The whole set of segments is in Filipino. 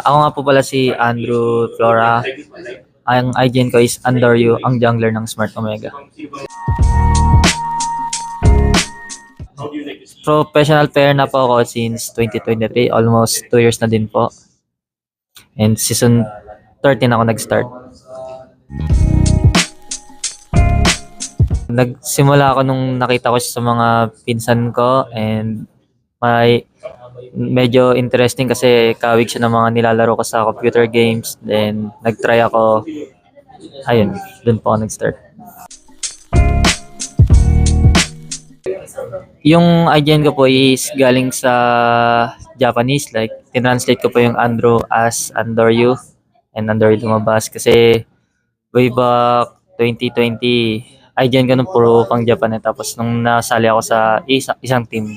Ako nga po pala si Andrew Flora. Ang IGN ko is Andoryu, ang jungler ng Smart Omega. Professional player na po ako since 2023, almost 2 years na din po. And season 13 ako nag-start. Nagsimula ako nung nakita ko siya sa mga pinsan ko and medyo interesting kasi kawig siya ng mga nilalaro ko sa computer games. Then nag-try ako. Ayun, dun po ako nag-start. Yung IGN ko po is galing sa Japanese, like tinranslate ko po yung Andrew as Andoryu and Andoryu lumabas kasi way back 2020 IGN ko nung puro pang Japan tapos nung nasali ako sa isang team,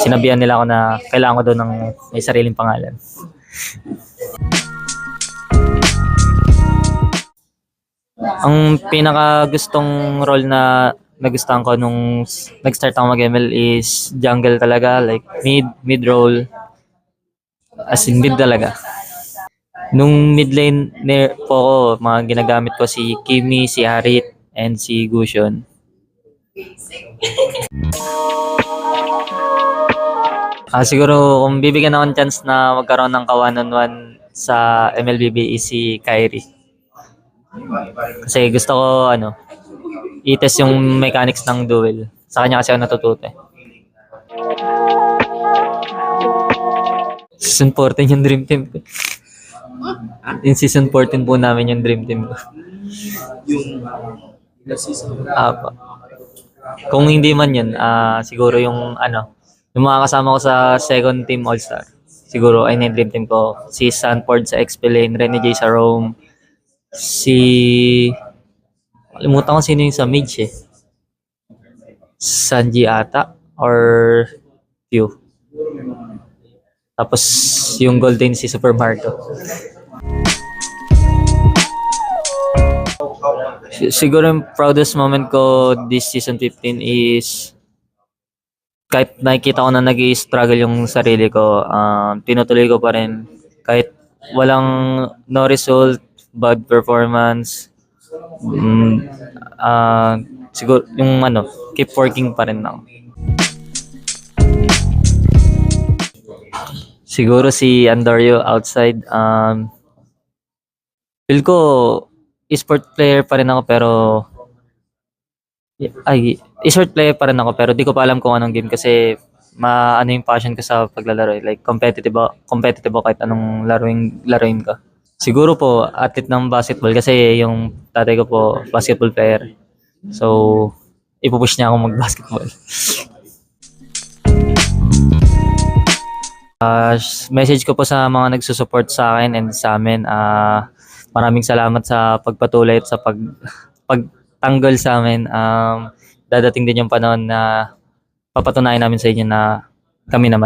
sinabihan nila ako na kailangan ko doon ng may sariling pangalan. Ang pinaka gustong role na nagustuhan ko nung nag-start ako mag-ML is jungle talaga, like mid role, as in mid talaga. Nung mid lane po ako, mga ginagamit ko si Kimi, si Harit, and si Gusion. Siguro kung bibigyan ako ng chance na magkaroon ng ka-1-on-1 sa MLBB is si Kyrie. Kasi gusto ko i-test yung mechanics ng duel. Sa kanya kasi ako natututo eh. Season 14 yung dream team ko. In season 14 po namin yung dream team ko. Yung season? Kung hindi man yun, siguro yung yung mga kasama ko sa second team All-Star. Siguro ay na dream team ko. Si Sanford sa XP lane, Rene J sa Rome, kalimutan ko sino yung sa mid eh. Sanji ata or Pew. Tapos yung golden si Super Marco. Siguro yung proudest moment ko this season 15 is kahit nakikita ko na nag-i-struggle yung sarili ko, tinutuloy ko pa rin kahit walang no result, bad performance. Siguro yung keep working pa rin ako. Siguro si Andoryu outside. Feel ko esport player pa rin ako pero esport player pa rin ako pero di ko pa alam kung anong game kasi yung passion ko sa paglalaro like competitive ako kahit anong laruin ko. Siguro po athlete ng basketball kasi yung tatay ko po basketball player. So ipupush niya ako mag-basketball. Message ko po sa mga nagsusupport sa akin and sa amin, maraming salamat sa pagpatuloy at sa pagtanggol sa amin. Dadating din yung panahon na papatunayan namin sa inyo na kami naman.